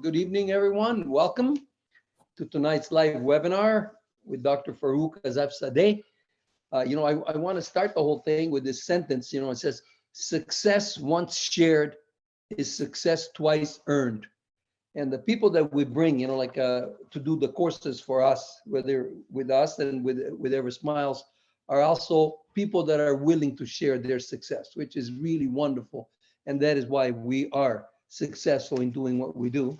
Good evening, everyone. Welcome to tonight's live webinar with Dr. Farrokh Asefzadeh. I want to start the whole thing with this sentence. It says, success once shared is success twice earned. And the people that we bring, to do the courses for us, whether with us and with Eversmiles, are also people that are willing to share their success, which is really wonderful. And that is why we are successful in doing what we do.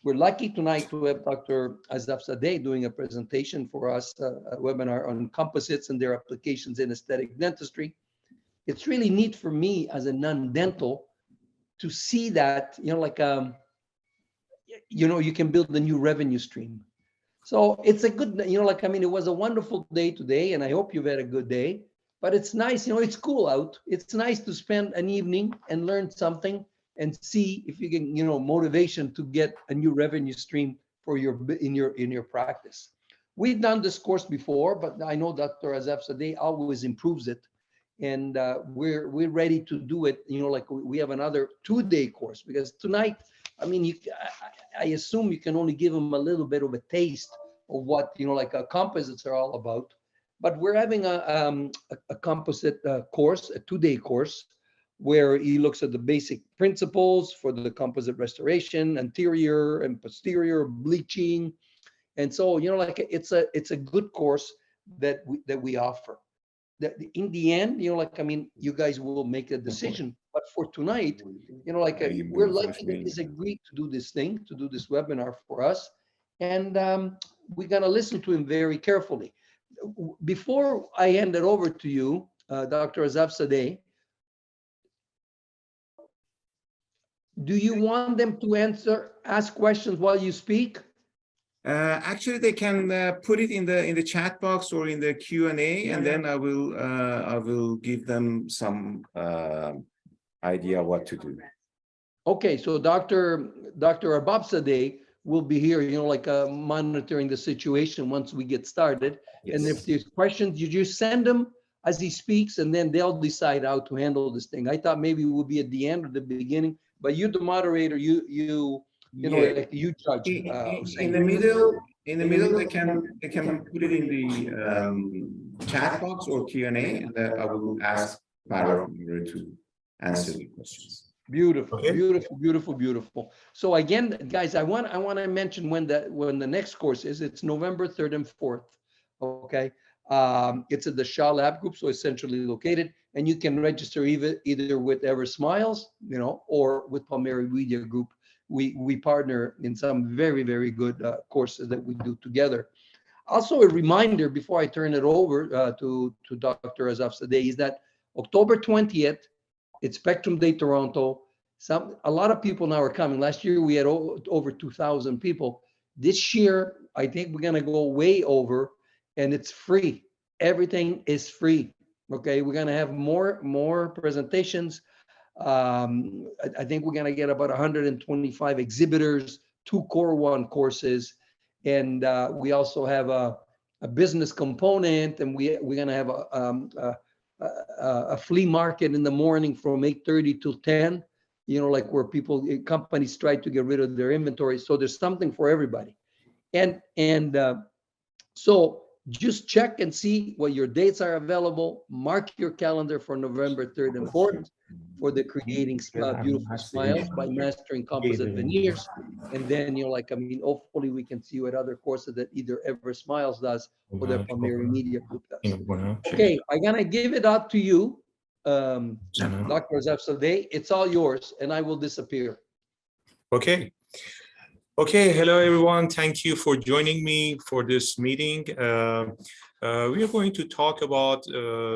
We're lucky tonight to have Dr. Asefzadeh doing a presentation for us, a webinar on composites and their applications in aesthetic dentistry. It's really neat for me as a non-dental to see that, you can build a new revenue stream. So it's a good, it was a wonderful day today, and I hope you've had a good day. But it's nice, it's cool out. It's nice to spend an evening and learn something and see if you can, motivation to get a new revenue stream for in your practice. We've done this course before, but I know Dr. Asefzadeh always improves it, and we're ready to do it. We have another 2-day course, because tonight, I assume you can only give them a little bit of a taste of what composites are all about. But we're having a composite course, a 2-day course, where he looks at the basic principles for the composite restoration, anterior and posterior bleaching. And so, it's a good course that we offer. That in the end, you guys will make a decision. But for tonight, we're lucky that he's agreed to do this webinar for us. And we're gonna listen to him very carefully. Before I hand it over to you, Dr. Asefzadeh, do you want them to ask questions while you speak? Actually, they can put it in the chat box or in the Q&A, and then I will give them some idea what to do. Okay, so Dr. Asefzadeh will be here, monitoring the situation once we get started. Yes. And if there's questions, you just send them as he speaks, and then they'll decide how to handle this thing. I thought maybe it would be at the end or the beginning, but you're the moderator. You judge. In the middle, they can put it in the chat box or Q&A, and I will ask Farrokh to answer the questions. Beautiful, okay. Beautiful. So again, guys, I want to mention when the next course is. It's November 3rd and 4th. Okay, it's at the Shaw Lab Group, so essentially located, and you can register either with Eversmiles, or with Palmieri Media Group. We partner in some very, very good courses that we do together. Also, a reminder before I turn it over to Dr. Asefzadeh is that October 20th, it's Spectrum Day Toronto. A lot of people now are coming. Last year we had over 2,000 people. This year, I think we're gonna go way over, and it's free. Everything is free. Okay, we're gonna have more presentations. I think we're gonna get about 125 exhibitors, 2 Core 1 courses, and we also have a business component, and we're gonna have a flea market in the morning from 8:30 to 10. Where companies try to get rid of their inventory. So there's something for everybody, and so just check and see what your dates are available. Mark your calendar for November 3rd and 4th for the Creating Beautiful Smiles by Mastering Composite Veneers. And then, hopefully we can see you at other courses that either Eversmiles does or the Palmieri Media Group does. Okay, I'm gonna give it out to you, Dr. Asefzadeh. It's all yours, and I will disappear. Okay, hello everyone. Thank you for joining me for this meeting. We are going to talk about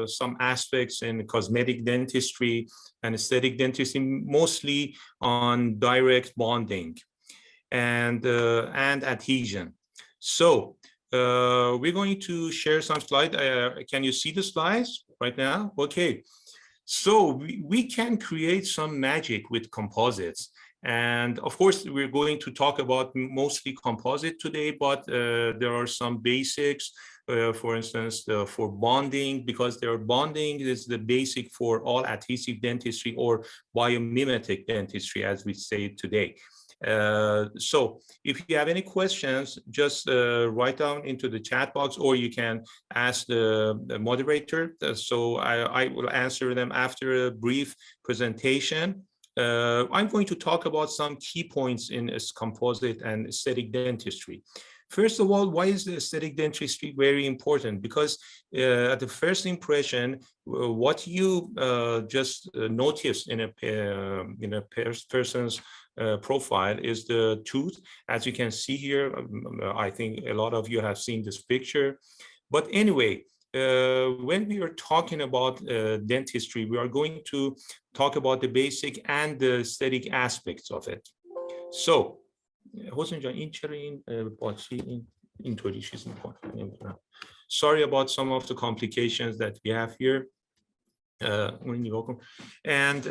some aspects in cosmetic dentistry and aesthetic dentistry, mostly on direct bonding and adhesion. So we're going to share some slides. Can you see the slides right now? Okay, so we can create some magic with composites. And of course, we're going to talk about mostly composite today, but there are some basics, for instance, for bonding, because bonding is the basic for all adhesive dentistry or biomimetic dentistry, as we say today. So if you have any questions, just write down into the chat box, or you can ask the moderator. So I will answer them after a brief presentation. I'm going to talk about some key points in composite and aesthetic dentistry. First of all, why is the aesthetic dentistry very important? Because at the first impression, what you just notice in a person's profile is the tooth. As you can see here, I think a lot of you have seen this picture. But anyway, when we are talking about dentistry, we are going to talk about the basic and the aesthetic aspects of it. So, حسین جان این چرا این باطری اینطوری چیز میکنه نمیدونم. Sorry about some of the complications that we have here. And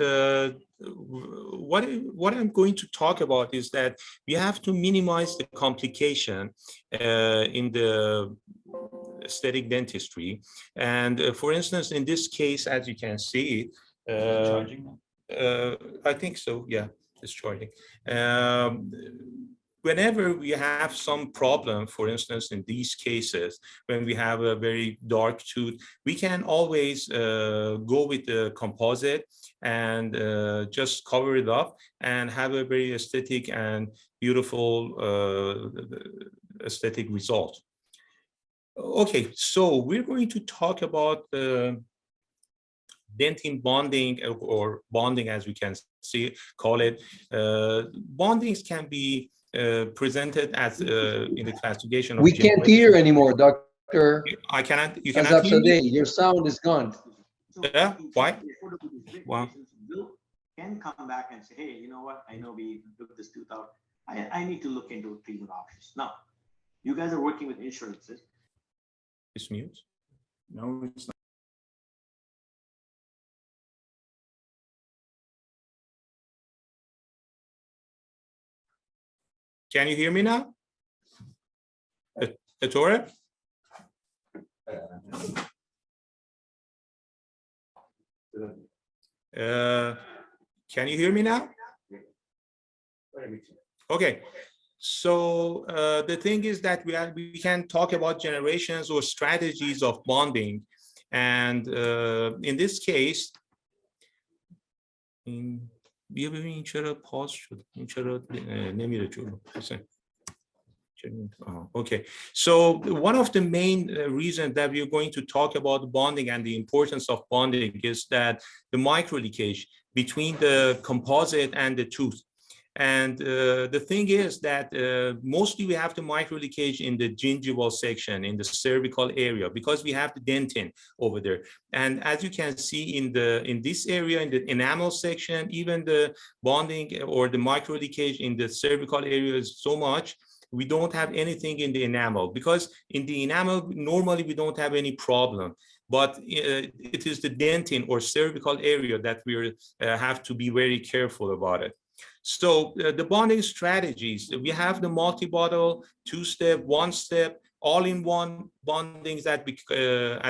what I'm going to talk about is that we have to minimize the complication in the aesthetic dentistry. And for instance, in this case, as you can see, I think so, yeah, it's charging. Whenever we have some problem, for instance, in these cases, when we have a very dark tooth, we can always go with the composite and just cover it up and have a very aesthetic and beautiful aesthetic result. Okay, so we're going to talk about dentin bonding, or bonding as we can see, call it. Bondings can be presented as in the classification of We can't hear anymore, Dr. I cannot, you cannot hear me? Asefzadeh, your sound is gone. Yeah, why? Wow. Can come back and say, hey, you know what? I know we took this tooth out. I need to look into treatment options. Now, you guys are working with insurances. It's mute. No, it's not. Can you hear me now? Ettore? Can you hear me now? Okay. So the thing is that we can talk about generations or strategies of bonding. And in this case, بیا ببین این چرا پاس شد این چرا نمیره جلو Okay, so one of the main reasons that we're going to talk about bonding and the importance of bonding is that the micro leakage between the composite and the tooth. And the thing is that mostly we have the micro leakage in the gingival section, in the cervical area, because we have the dentin over there. And as you can see in this area, in the enamel section, even the bonding or the micro leakage in the cervical area is so much. We don't have anything in the enamel, because in the enamel, normally we don't have any problem. But it is the dentin or cervical area that we have to be very careful about it. So the bonding strategies, we have the multi-bottle, two-step, one-step, all-in-one bondings that we,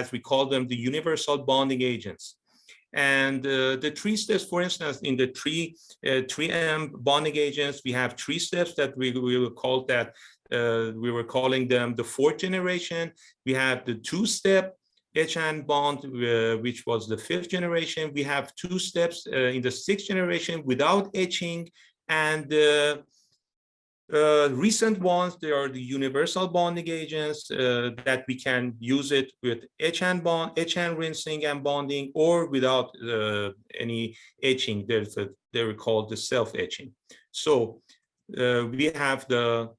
as we call them, the universal bonding agents. And the three steps, for instance, in the 3M bonding agents, we have 3 steps that we will call that, we were calling them the 4th generation. We have the 2-step etch and bond, which was the 5th generation. We have 2 steps in the 6th generation without etching. And recent ones, they are the universal bonding agents that we can use it with etch and bond, etch and rinsing and bonding, or without any etching. They're called the self-etching. So we have the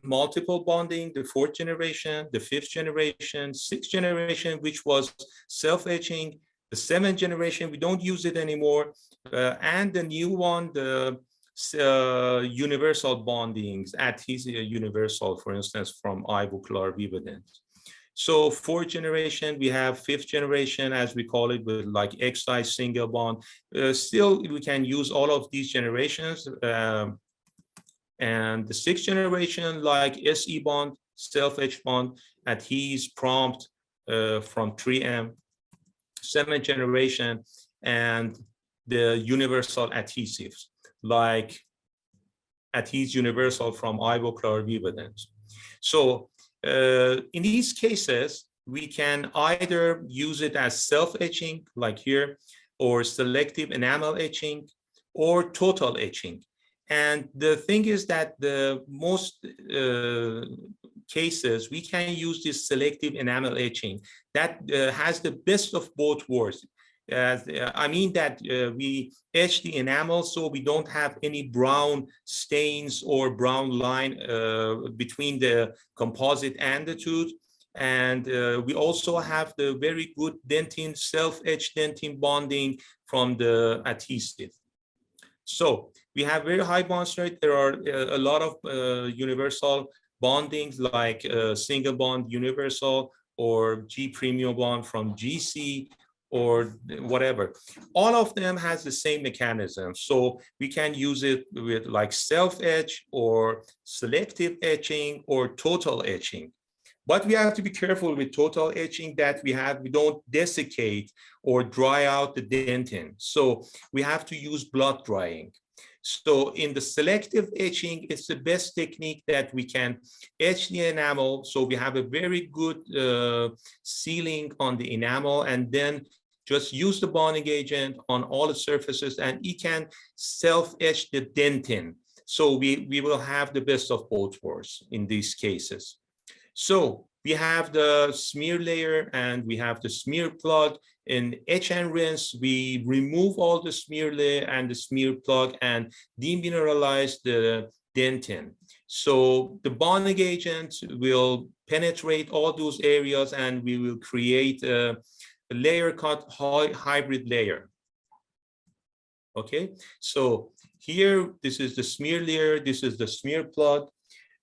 multiple bonding, the 4th generation, the 5th generation, 6th generation, which was self-etching, the 7th generation, we don't use it anymore, and the new one, the universal bondings, adhesive universal, for instance, from Ivoclar Vivadent. So 4th generation, we have 5th generation, as we call it, with like X-size single bond. Still, we can use all of these generations. And the 6th generation, like SE bond, self-etch bond, adhes, prompt from 3M, 7th generation, and the universal adhesives like Adhes Universal from Ivoclar Vivadent. So in these cases, we can either use it as self-etching, like here, or selective enamel etching, or total etching. And the thing is that the most cases, we can use this selective enamel etching that has the best of both worlds. I mean that we etch the enamel so we don't have any brown stains or brown line between the composite and the tooth. And we also have the very good dentin, self-etched dentin bonding from the adhesive. So we have very high bond strength. There are a lot of universal bondings like single bond universal or G premium bond from GC or whatever. All of them has the same mechanism. So we can use it with like self-etch or selective etching or total etching. But we have to be careful with total etching that we don't desiccate or dry out the dentin. So we have to use blood drying. So in the selective etching, it's the best technique that we can etch the enamel. So we have a very good sealing on the enamel, and then just use the bonding agent on all the surfaces, and it can self-etch the dentin. So we will have the best of both worlds in these cases. So we have the smear layer and we have the smear plug. In etch and rinse, we remove all the smear layer and the smear plug and demineralize the dentin. So the bonding agent will penetrate all those areas and we will create a layer cut hybrid layer. Okay, so here, this is the smear layer, this is the smear plug,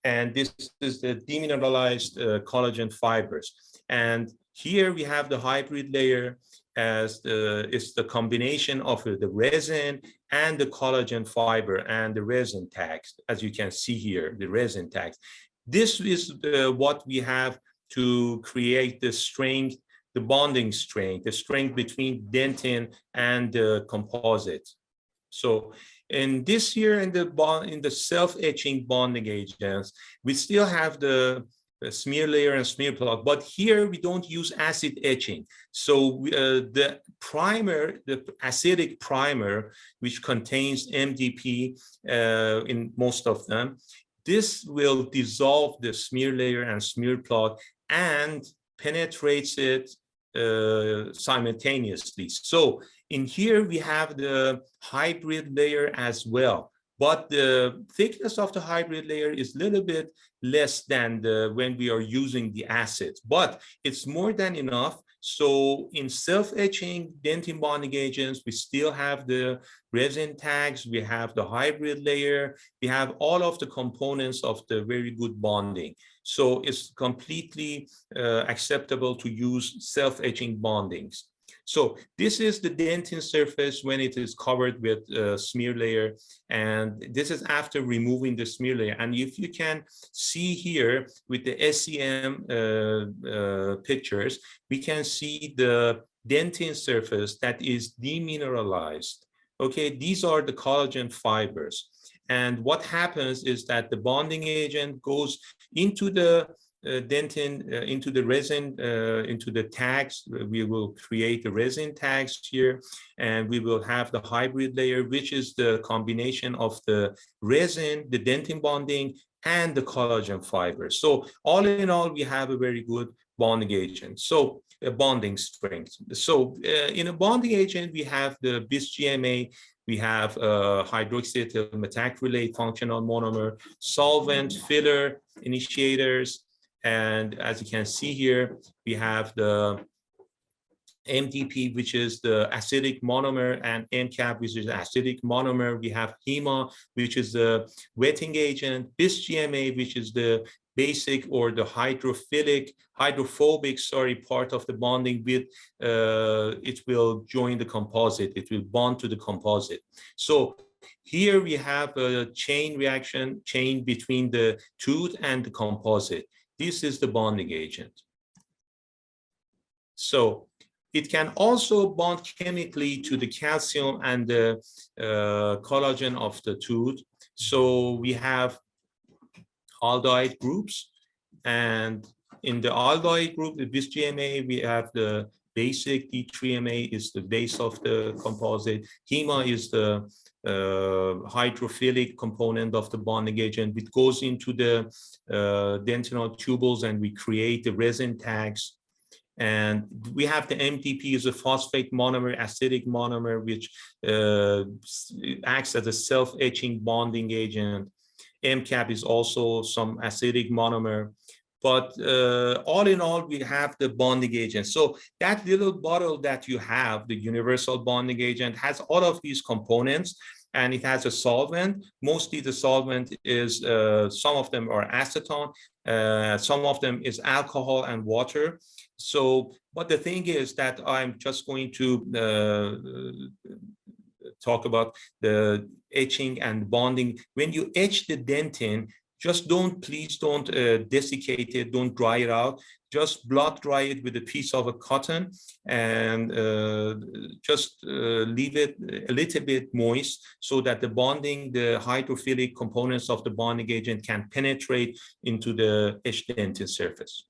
and this is the demineralized collagen fibers. And here we have the hybrid layer as it's the combination of the resin and the collagen fiber and the resin tags, as you can see here, the resin tags. This is what we have to create the strength, the bonding strength, the strength between dentin and the composite. So in this here, in the self-etching bonding agents, we still have the smear layer and smear plug, but here we don't use acid etching. So the primer, the acidic primer, which contains MDP in most of them, this will dissolve the smear layer and smear plug and penetrates it simultaneously. So in here, we have the hybrid layer as well, but the thickness of the hybrid layer is a little bit less than when we are using the acid, but it's more than enough. So in self-etching dentin bonding agents, we still have the resin tags, we have the hybrid layer, we have all of the components of the very good bonding. So it's completely acceptable to use self-etching bondings. So this is the dentin surface when it is covered with smear layer, and this is after removing the smear layer. And if you can see here with the SEM pictures, we can see the dentin surface that is demineralized. Okay, these are the collagen fibers. And what happens is that the bonding agent goes into the dentin, into the resin, into the tags. We will create the resin tags here, and we will have the hybrid layer, which is the combination of the resin, the dentin bonding, and the collagen fibers. So all in all, we have a very good bonding agent. So a bonding strength. So in a bonding agent, we have the BIS-GMA, we have hydroxyethyl methacrylate functional monomer, solvent, filler, initiators. And as you can see here, we have the MDP, which is the acidic monomer, and MCAP, which is the acidic monomer. We have HEMA, which is the wetting agent, BIS-GMA, which is the basic or the hydrophobic part of the bonding with it will join the composite, it will bond to the composite. So here we have a chain reaction, chain between the tooth and the composite. This is the bonding agent. So it can also bond chemically to the calcium and the collagen of the tooth. So we have aldehyde groups, and in the aldehyde group, the bis-GMA, we have the basic D3MA is the base of the composite. HEMA is the hydrophilic component of the bonding agent. It goes into the dentinal tubules and we create the resin tags. And we have the MTP is a phosphate monomer, acidic monomer, which acts as a self-etching bonding agent. MCAP is also some acidic monomer. But all in all, we have the bonding agent. So that little bottle that you have, the universal bonding agent, has all of these components, and it has a solvent. Mostly the solvent is, some of them are acetone, some of them is alcohol and water. So, but the thing is that I'm just going to talk about the etching and bonding. When you etch the dentin, just please don't desiccate it, don't dry it out. Just block dry it with a piece of a cotton and just leave it a little bit moist so that the hydrophilic components of the bonding agent can penetrate into the etched dentin surface.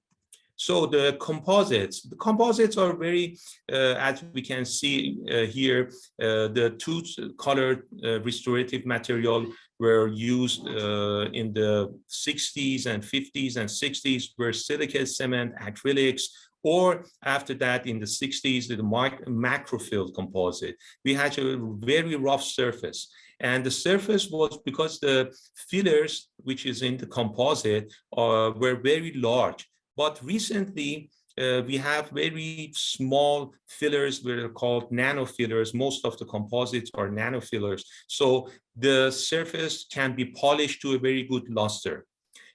So the composites are very, as we can see here, the two-colored restorative material were used in the 60s and 50s and 60s, were silica cement, acrylics, or after that in the 60s, the macrofilled composite. We had a very rough surface. And the surface was because the fillers, which is in the composite, were very large. But recently, we have very small fillers, they're called nanofillers. Most of the composites are nanofillers. So the surface can be polished to a very good luster.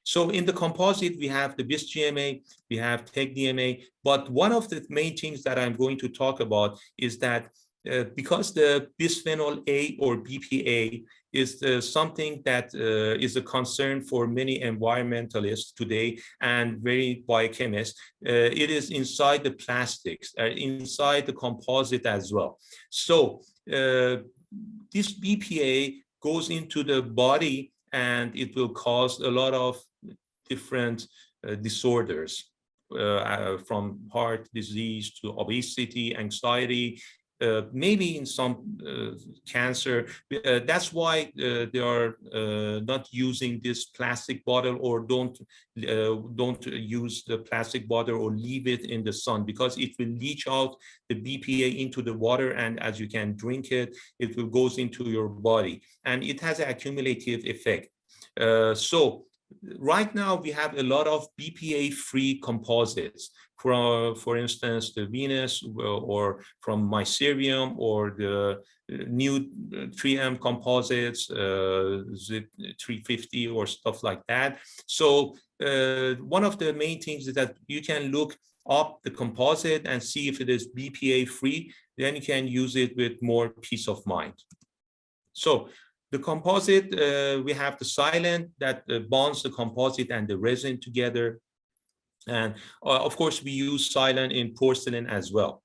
So in the composite, we have the bis-GMA, we have TEC-DMA, but one of the main things that I'm going to talk about is that because the bisphenol A or BPA is something that is a concern for many environmentalists today and very biochemists, it is inside the plastics, inside the composite as well. So this BPA goes into the body and it will cause a lot of different disorders, from heart disease to obesity, anxiety, maybe in some cancer. That's why they are not using this plastic bottle, or don't use the plastic bottle or leave it in the sun, because it will leach out the BPA into the water, and as you can drink it, it will goes into your body, and it has an accumulative effect. So right now we have a lot of BPA-free composites. For instance, the Venus, or from Mycerium, or the new 3M composites, ZIP 350 or stuff like that. So one of the main things is that you can look up the composite and see if it is BPA-free, then you can use it with more peace of mind. So the composite, we have the silane that bonds the composite and the resin together. And of course, we use silane in porcelain as well.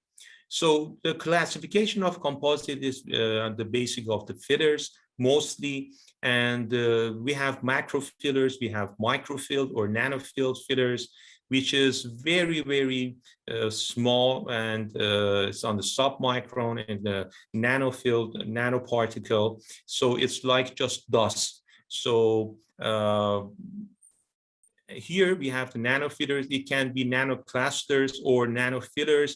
So the classification of composite is the basic of the fillers mostly. And we have macro fillers, we have microfilled or nanofilled fillers, which is very, very small, and it's on the submicron and the nanofilled nanoparticle. So it's like just dust. So here we have the nanofillers. It can be nanoclusters or nanofillers.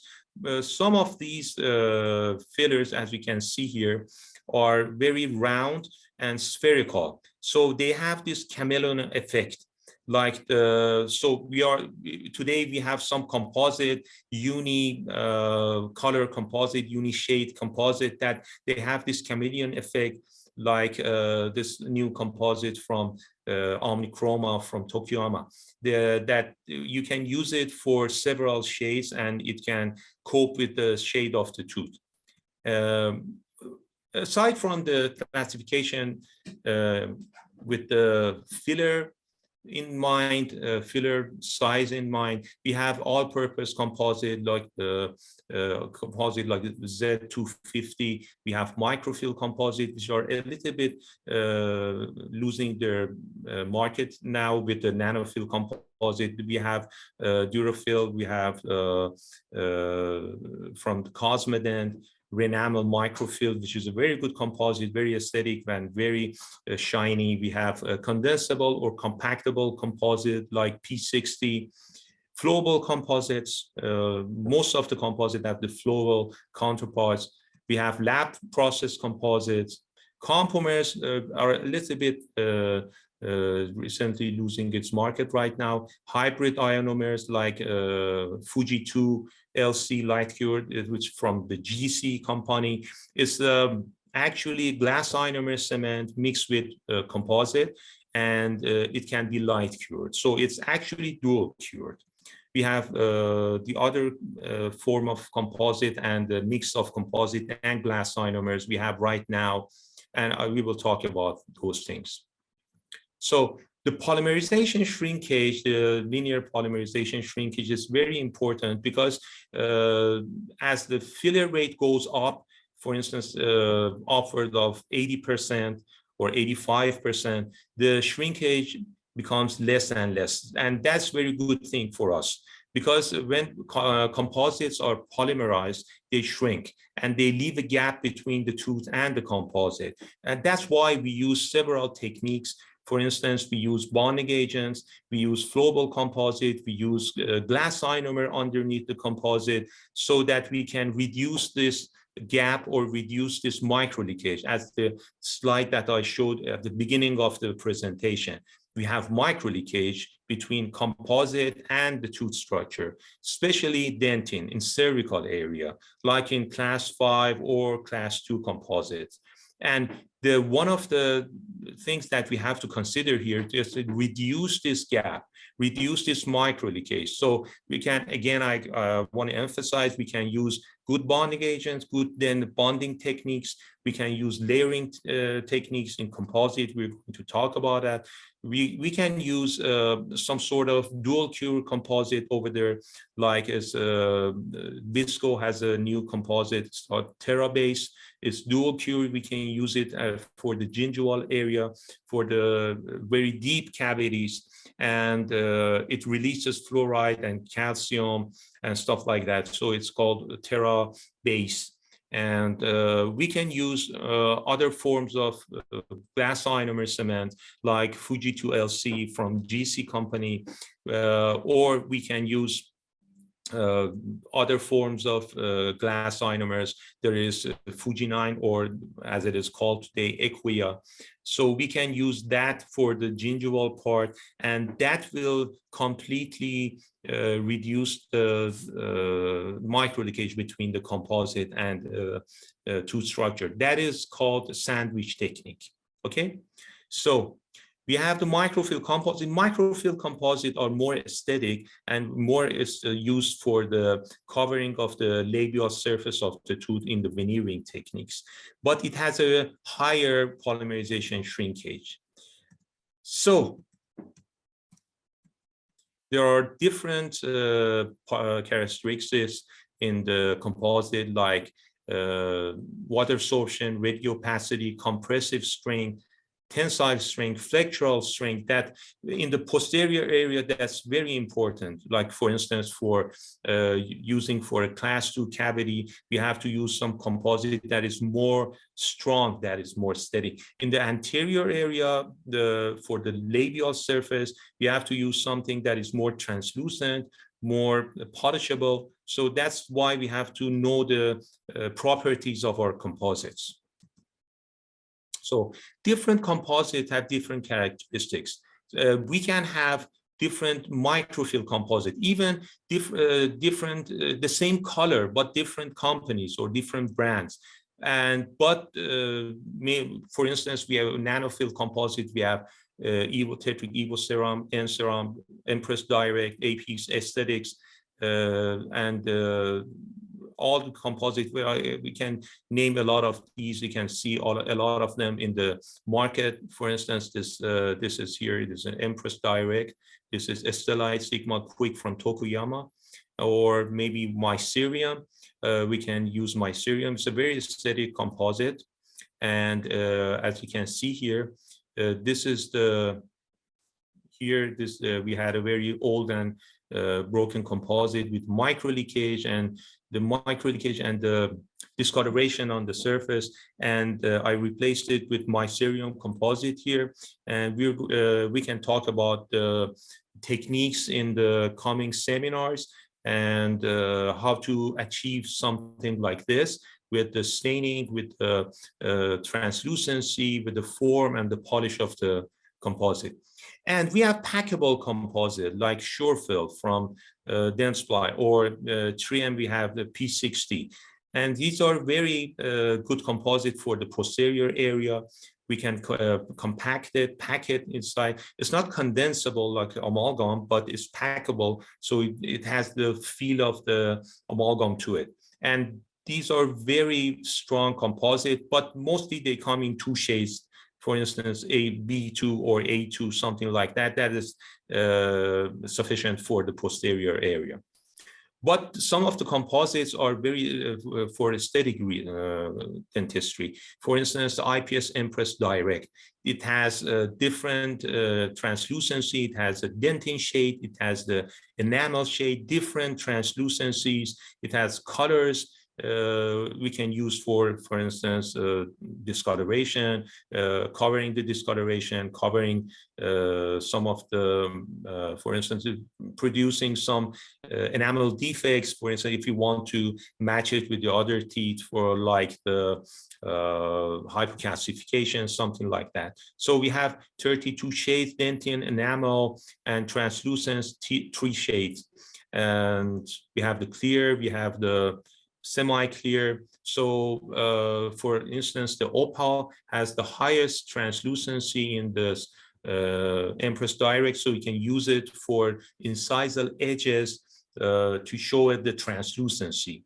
Some of these fillers, as we can see here, are very round and spherical. So they have this chameleon effect. Like today we have some composite, color composite, uni-shade composite, that they have this chameleon effect, like this new composite from Omnichroma from Tokuyama, that you can use it for several shades and it can cope with the shade of the tooth. Aside from the classification with the filler, in mind, filler size in mind. We have all-purpose composite like the composite like the Z250. We have microfill composite, which are a little bit losing their market now with the nanofill composite. We have Durafill. We have from Cosmedent, Renamel microfill, which is a very good composite, very aesthetic and very shiny. We have a condensable or compactable composite like P60. Flowable composites, most of the composite have the flowable counterparts. We have lab process composites. Compomers are a little bit recently losing its market right now. Hybrid ionomers like Fuji 2 LC light cured, which from the GC company, is actually glass ionomer cement mixed with composite, and it can be light cured. So it's actually dual cured. We have the other form of composite and the mix of composite and glass ionomers we have right now, and we will talk about those things. So the polymerization shrinkage, the linear polymerization shrinkage is very important because as the filler rate goes up, for instance, upward of 80% or 85%, the shrinkage becomes less and less. And that's a very good thing for us because when composites are polymerized, they shrink and they leave a gap between the tooth and the composite. And that's why we use several techniques. For instance, we use bonding agents, we use flowable composite, we use glass ionomer underneath the composite so that we can reduce this gap or reduce this micro leakage. As the slide that I showed at the beginning of the presentation, we have micro leakage between composite and the tooth structure, especially dentin in cervical area, like in class 5 or class 2 composites. And one of the things that we have to consider here is to reduce this gap, reduce this micro leakage. So we can, again, I want to emphasize, we can use good bonding agents, good then bonding techniques. We can use layering techniques in composite. We're going to talk about that. We can use some sort of dual cure composite over there, like as Visco has a new composite, it's called TerraBase. It's dual cure. We can use it for the gingival area, for the very deep cavities, and it releases fluoride and calcium and stuff like that. So it's called TerraBase. And we can use other forms of glass ionomer cement like Fuji 2 LC from GC company, or we can use other forms of glass ionomers. There is Fuji 9, or as it is called today, Equia. So we can use that for the gingival part, and that will completely reduce the micro leakage between the composite and tooth structure. That is called the sandwich technique. Okay, so we have the microfill composite. Microfill composite are more aesthetic and more is used for the covering of the labial surface of the tooth in the veneering techniques, but it has a higher polymerization shrinkage. So there are different characteristics in the composite, like water absorption, radiopacity, compressive strength, tensile strength, flexural strength, that in the posterior area, that's very important. Like for instance, for using for a class 2 cavity, we have to use some composite that is more strong, that is more steady. In the anterior area, for the labial surface, we have to use something that is more translucent, more polishable. So that's why we have to know the properties of our composites. So different composites have different characteristics. We can have different microfill composite, even the same color, but different companies or different brands. But for instance, we have nanofill composite, we have Evotetric, Evoserum, Enserum, Empress Direct, Apex, Aesthetics, and all the composite, we can name a lot of these. You can see a lot of them in the market. For instance, this is here. It is an Empress Direct. This is Estelite Sigma Quick from Tokuyama, or maybe Mycerium. We can use Mycerium. It's a very aesthetic composite. And as you can see here, this is the, here, this we had a very old and broken composite with micro leakage, and the micro leakage and the discoloration on the surface, and I replaced it with Mycerium composite here. And we can talk about the techniques in the coming seminars, and how to achieve something like this with the staining, with the translucency, with the form and the polish of the composite. And we have packable composite like Surefill from Dentsply, or 3M we have the P60. And these are very good composite for the posterior area. We can compact it, pack it inside. It's not condensable like amalgam, but it's packable. So it has the feel of the amalgam to it. And these are very strong composite, but mostly they come in two shades. For instance, a B2 or A2, something like that, that is sufficient for the posterior area. But some of the composites are very for aesthetic dentistry. For instance, the IPS Empress Direct. It has a different translucency. It has a dentin shade. It has the enamel shade, different translucencies. It has colors. We can use for instance, discoloration, covering the discoloration, covering some of the, for instance, producing some enamel defects. For instance, if you want to match it with the other teeth for like the hypocalcification, something like that. So we have 32 shades, dentin, enamel, and translucence, 3 shades. And we have the clear, we have the semi-clear. So for instance, the opal has the highest translucency in this Empress Direct, so we can use it for incisal edges to show it the translucency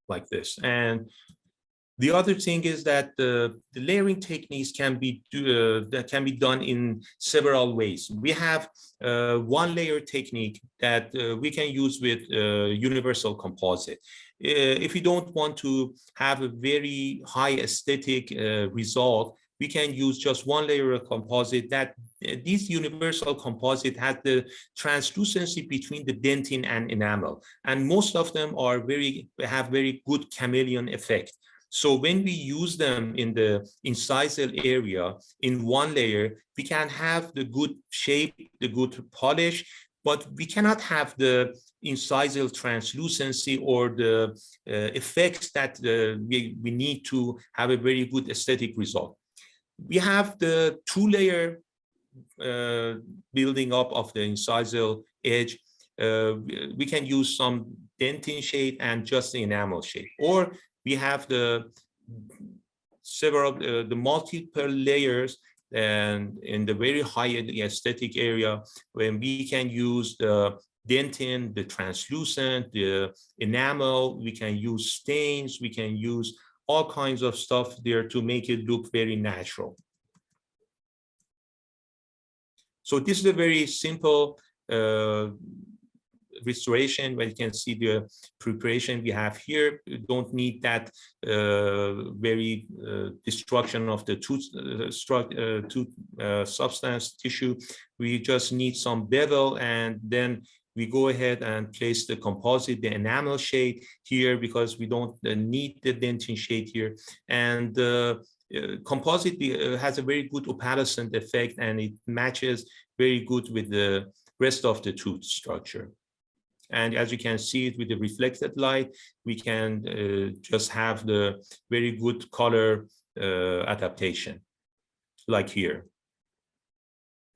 like this. And the other thing is that the layering techniques can be done in several ways. We have one layer technique that we can use with universal composite. If you don't want to have a very high aesthetic result, we can use just one layer of composite. That this universal composite has the translucency between the dentin and enamel, and most of them are have very good chameleon effect. So when we use them in the incisal area in one layer, we can have the good shape, the good polish, but we cannot have the incisal translucency or the effects that we need to have a very good aesthetic result. We have the 2-layer building up of the incisal edge. We can use some dentin shade and just the enamel shade, or we have the the multiple layers, and in the very high aesthetic area, when we can use the dentin, the translucent, the enamel, we can use stains, we can use all kinds of stuff there to make it look very natural. So this is a very simple restoration, where you can see the preparation we have here. You don't need that very destruction of the tooth substance tissue. We just need some bevel, and then we go ahead and place the composite, the enamel shade here, because we don't need the dentin shade here. And composite has a very good opalescent effect, and it matches very good with the rest of the tooth structure. And as you can see it with the reflected light, we can just have the very good color adaptation, like here.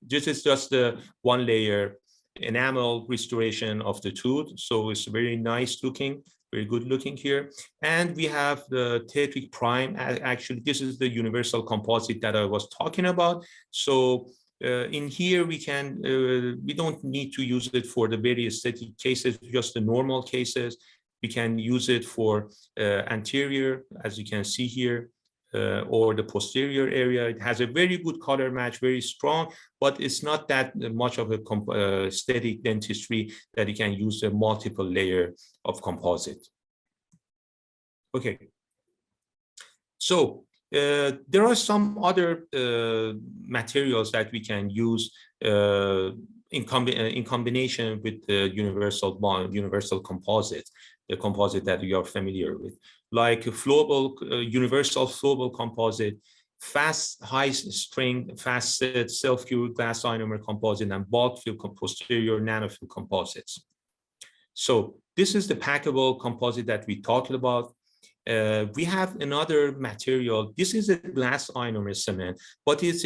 This is just the 1-layer enamel restoration of the tooth. So it's very nice looking, very good looking here. And we have the Tetric Prime. Actually, this is the universal composite that I was talking about. So in here, we don't need to use it for the very aesthetic cases, just the normal cases. We can use it for anterior, as you can see here, or the posterior area. It has a very good color match, very strong, but it's not that much of a aesthetic dentistry that you can use a multiple layer of composite. Okay. So there are some other materials that we can use in combination with the universal composite, the composite that you are familiar with, like flowable, universal flowable composite, fast, high strength, fast set, self-cured glass ionomer composite, and bulk fill posterior nanofill composites. So this is the packable composite that we talked about. We have another material. This is a glass ionomer cement, but it's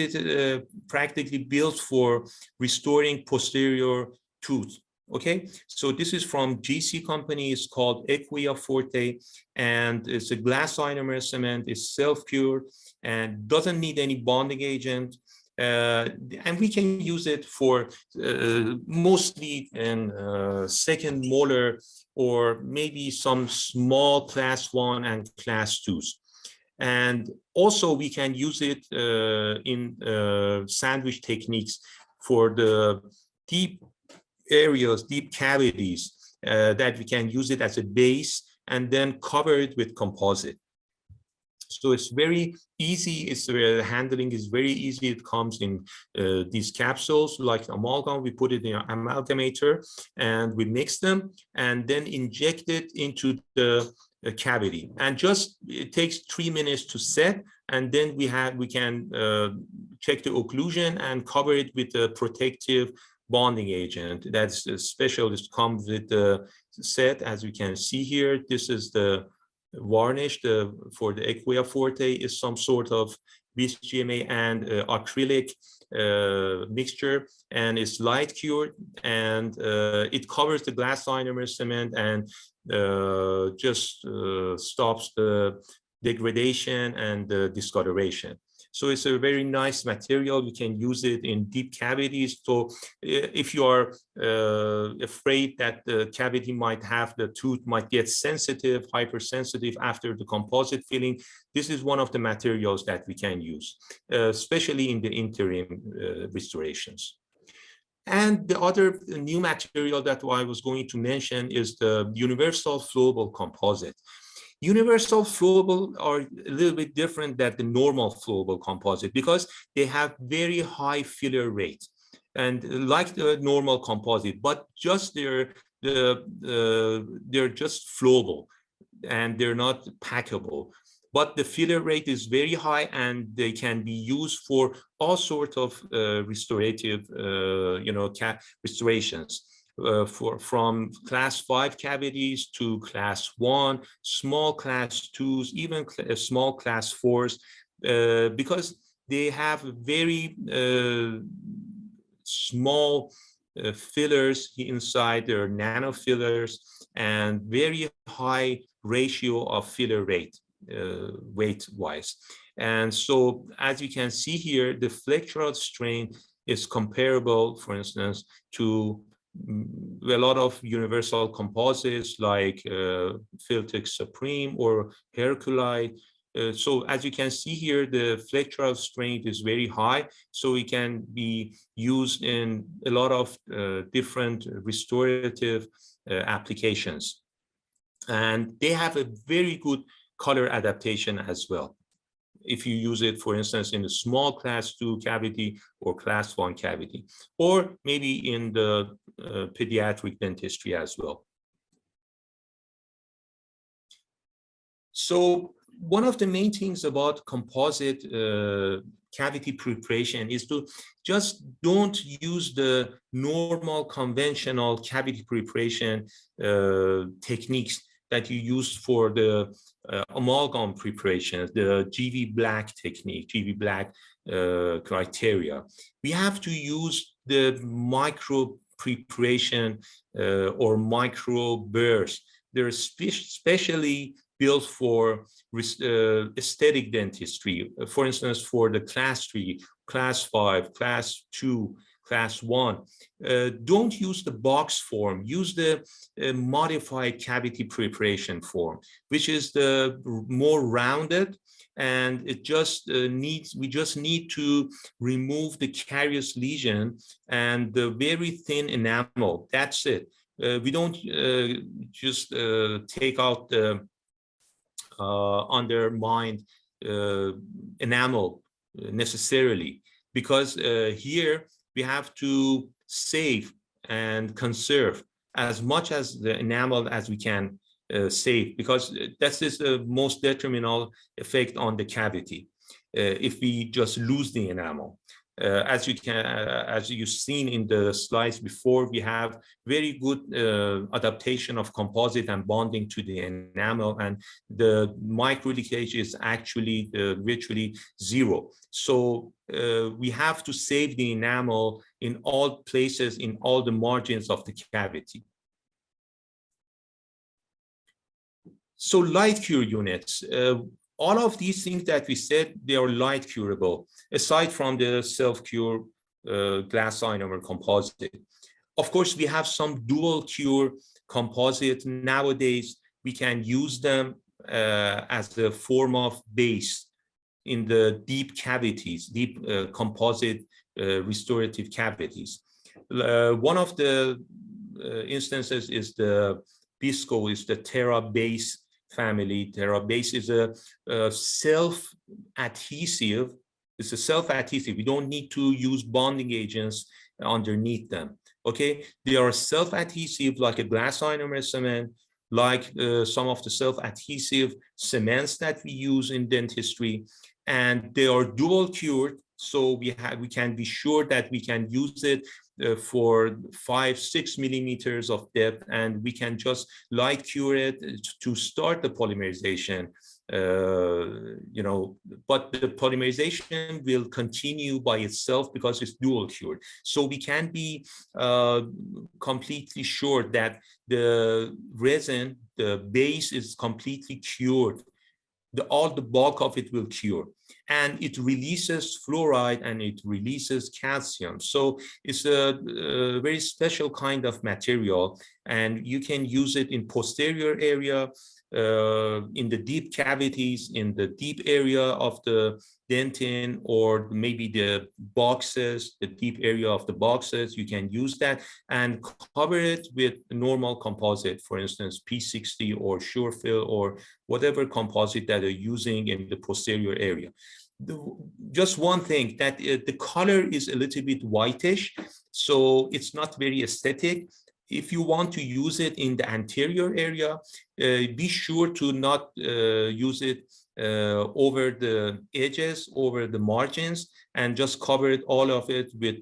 practically built for restoring posterior tooth. Okay, so this is from GC company. It's called Equia Forte, and it's a glass ionomer cement. It's self-cured and doesn't need any bonding agent. And we can use it for mostly in second molar or maybe some small class 1 and class 2s. And also we can use it in sandwich techniques for the deep areas, deep cavities, that we can use it as a base and then cover it with composite. So it's very easy. It's handling is very easy. It comes in these capsules like amalgam. We put it in an amalgamator and we mix them and then inject it into the cavity. And just it takes 3 minutes to set. And then we can check the occlusion and cover it with a protective bonding agent. That's special. This comes with the set, as we can see here. This is the varnish for the Equia Forte is some sort of BSGMA and acrylic mixture, and it's light cured, and it covers the glass ionomer cement and just stops the degradation and the discoloration. So it's a very nice material. You can use it in deep cavities. So if you are afraid that the cavity might have, the tooth might get sensitive, hypersensitive after the composite filling, this is one of the materials that we can use, especially in the interim restorations. And the other new material that I was going to mention is the universal flowable composite. Universal flowable are a little bit different than the normal flowable composite because they have very high filler rate, and like the normal composite, but just they're just flowable and they're not packable. But the filler rate is very high, and they can be used for all sorts of restorative, restorations. From class 5 cavities to class 1, small class 2s, even small class 4s, because they have very small fillers inside, their nano fillers, and very high ratio of filler rate, weight-wise. And so, as you can see here, the flexural strain is comparable, for instance, to a lot of universal composites like Filtex Supreme or Herculite. So as you can see here, the flexural strength is very high, so it can be used in a lot of different restorative applications. And they have a very good color adaptation as well, if you use it, for instance, in a small class 2 cavity or class 1 cavity, or maybe in the pediatric dentistry as well. So one of the main things about composite cavity preparation is to just don't use the normal conventional cavity preparation techniques that you use for the amalgam preparation, the GV Black technique, GV Black criteria. We have to use the micro preparation or micro bursts. They're specially built for aesthetic dentistry. For instance, for the class 3, class 5, class 2, class 1. Don't use the box form, use the modified cavity preparation form, which is the more rounded, and it just we just need to remove the carious lesion and the very thin enamel. That's it. We don't just take out the undermined enamel necessarily, because here we have to save and conserve as much as the enamel as we can save, because that is the most detrimental effect on the cavity if we just lose the enamel. As you've seen in the slides before, we have very good adaptation of composite and bonding to the enamel, and the micro leakage is actually virtually zero. So we have to save the enamel in all places, in all the margins of the cavity. So light cure units. All of these things that we said, they are light curable, aside from the self-cure glass ionomer composite. Of course, we have some dual cure composite. Nowadays, we can use them as a form of base in the deep cavities, deep composite restorative cavities. One of the instances is the Bisco, is the Terra base family. Terra base is a self-adhesive. It's a self-adhesive. We don't need to use bonding agents underneath them. Okay, they are self-adhesive, like a glass ionomer cement, like some of the self-adhesive cements that we use in dentistry, and they are dual cured. So we can be sure that we can use it for 5-6 millimeters of depth, and we can just light cure it to start the polymerization. You know, but the polymerization will continue by itself because it's dual cured. So we can be completely sure that the resin, the base, is completely cured. All the bulk of it will cure, and it releases fluoride and it releases calcium. So it's a very special kind of material, and you can use it in posterior area, in the deep cavities, in the deep area of the dentin, or maybe the boxes, the deep area of the boxes. You can use that and cover it with normal composite, for instance, P60 or Surefill or whatever composite that you're using in the posterior area. Just one thing, that the color is a little bit whitish, so it's not very aesthetic. If you want to use it in the anterior area, be sure to not use it over the edges, over the margins, and just cover it, all of it, with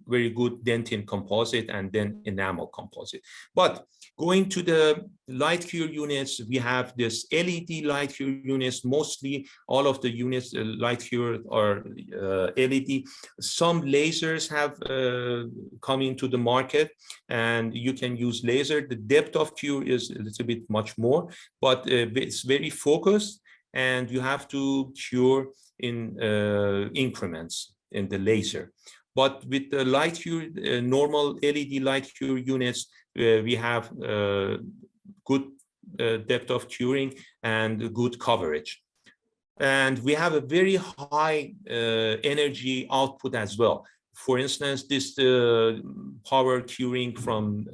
very good dentin composite and then enamel composite. But going to the light cure units, we have this LED light cure units. Mostly all of the units light cure are LED. Some lasers have come into the market, and you can use laser. The depth of cure is a little bit much more, but it's very focused, and you have to cure in increments in the laser. But with the light cure, normal LED light cure units, we have good depth of curing and good coverage. And we have a very high energy output as well. For instance, this power curing from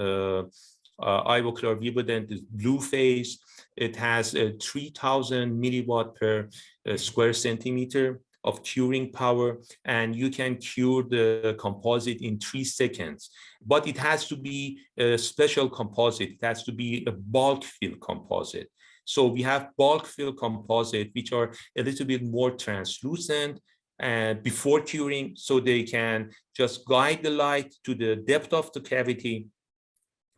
Ivoclar Vivadent is blue phase. It has 3,000 milliwatt per square centimeter of curing power, and you can cure the composite in 3 seconds. But it has to be a special composite. It has to be a bulk fill composite. So we have bulk fill composite, which are a little bit more translucent before curing, so they can just guide the light to the depth of the cavity.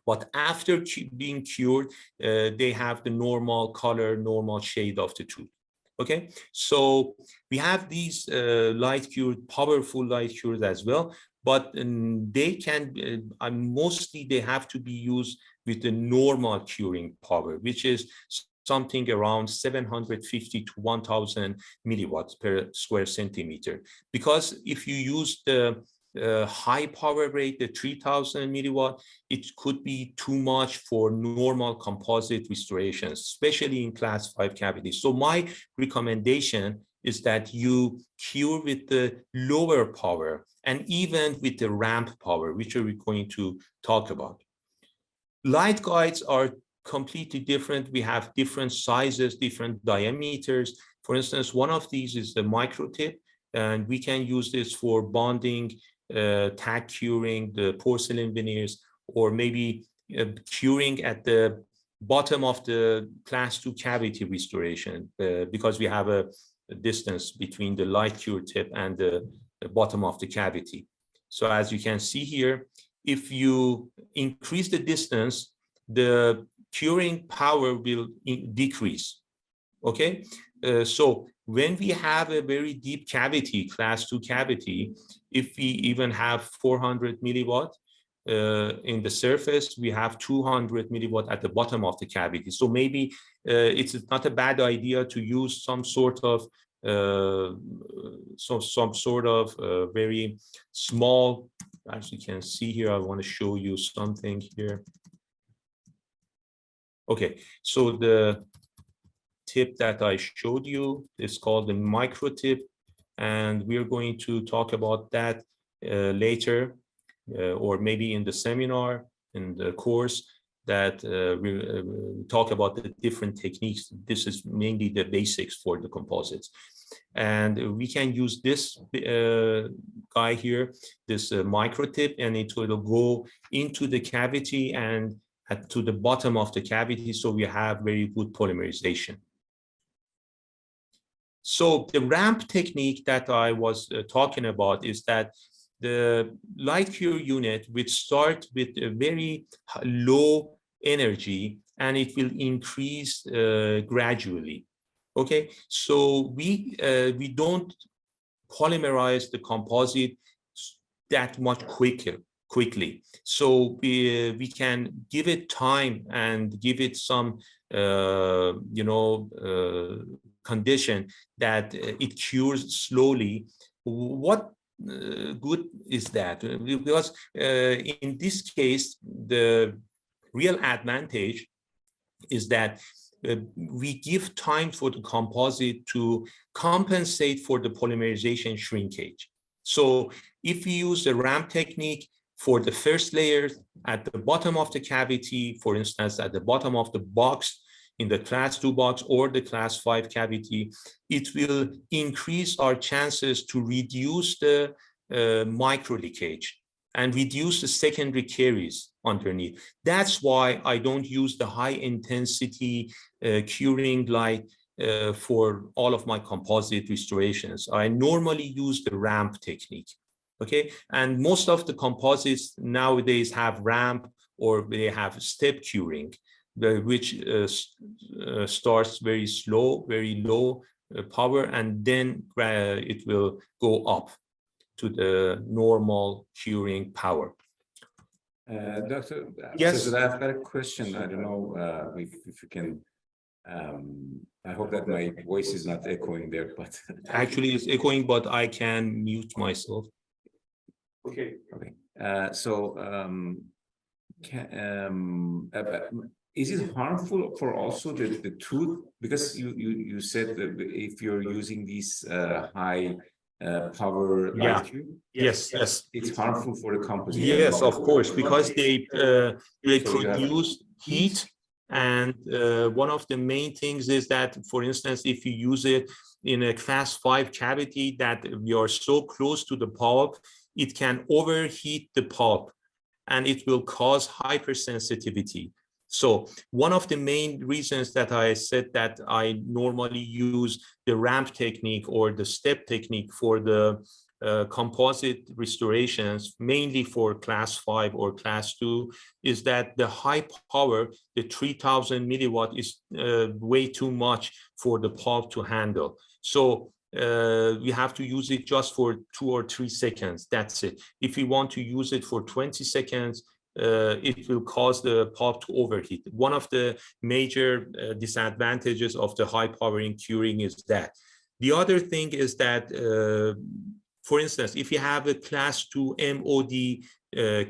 But after being cured, they have the normal color, normal shade of the tooth. Okay, so we have these light cured, powerful light cures as well, but they can mostly they have to be used with the normal curing power, which is something around 750 to 1,000 milliwatts per square centimeter. Because if you use the high power rate, the 3000 milliwatt, it could be too much for normal composite restorations, especially in class 5 cavities. So my recommendation is that you cure with the lower power and even with the ramp power, which we're going to talk about. Light guides are completely different. We have different sizes, different diameters. For instance, one of these is the micro tip, and we can use this for bonding, tack curing the porcelain veneers, or maybe curing at the bottom of the class 2 cavity restoration, because we have a distance between the light cure tip and the bottom of the cavity. So as you can see here, if you increase the distance, the curing power will decrease. Okay, so when we have a very deep cavity, class 2 cavity, if we even have 400 milliwatt in the surface, we have 200 milliwatt at the bottom of the cavity. So maybe it's not a bad idea to use some sort of very small, as you can see here, I want to show you something here. Okay, so the tip that I showed you is called the micro tip, and we're going to talk about that later, or maybe in the seminar, in the course, that we'll talk about the different techniques. This is mainly the basics for the composites. And we can use this guy here, this micro tip, and it will go into the cavity and to the bottom of the cavity, so we have very good polymerization. So the ramp technique that I was talking about is that the light cure unit would start with a very low energy, and it will increase gradually. Okay, so we don't polymerize the composite that much quickly. So we can give it time and give it some condition that it cures slowly. What good is that? Because in this case, the real advantage is that we give time for the composite to compensate for the polymerization shrinkage. So if we use the ramp technique for the first layer at the bottom of the cavity, for instance, at the bottom of the box, in the class 2 box or the class 5 cavity, it will increase our chances to reduce the micro leakage and reduce the secondary caries underneath. That's why I don't use the high intensity curing light for all of my composite restorations. I normally use the ramp technique. Okay, and most of the composites nowadays have ramp, or they have step curing, which starts very slow, very low power, and then it will go up to the normal curing power. Dr. Yes. I've got a question. I don't know if you can. I hope that my voice is not echoing there, but Actually, it's echoing, but I can mute myself. Okay. Is it harmful for also the tooth? Because you said that if you're using these high power light cube, Yes. it's harmful for the composite. Yes, of course, because they So produce heat, and one of the main things is that, for instance, if you use it in a class 5 cavity that you're so close to the pulp, it can overheat the pulp, and it will cause hypersensitivity. So one of the main reasons that I said that I normally use the ramp technique or the step technique for the composite restorations, mainly for class 5 or class 2, is that the high power, the 3000 milliwatt, is way too much for the pulp to handle. So we have to use it just for 2 or 3 seconds. That's it. If we want to use it for 20 seconds, it will cause the pulp to overheat. One of the major disadvantages of the high power in curing is that. The other thing is that For instance, if you have a class 2 MOD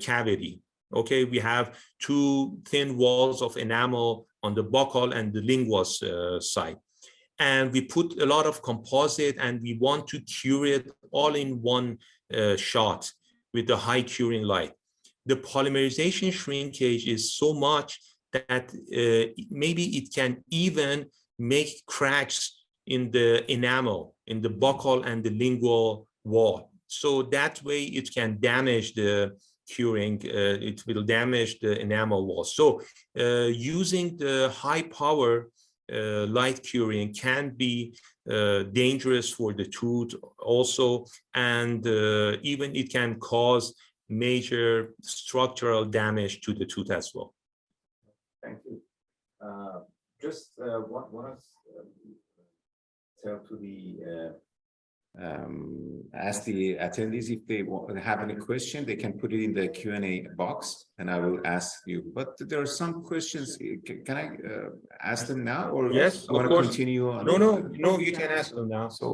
cavity, okay, we have two thin walls of enamel on the buccal and the lingual side. And we put a lot of composite and we want to cure it all in one shot with the high curing light. The polymerization shrinkage is so much that maybe it can even make cracks in the enamel, in the buccal and the lingual wall. So that way it can damage the curing, it will damage the enamel wall. So using the high power light curing can be dangerous for the tooth also, and even it can cause major structural damage to the tooth as well. Thank you. Just want to tell to the ask the attendees if they have any question, they can put it in the Q&A box, and I will ask you. But there are some questions. Can I ask them now, or Yes, you want of to course. continue on? No, you can ask them now. So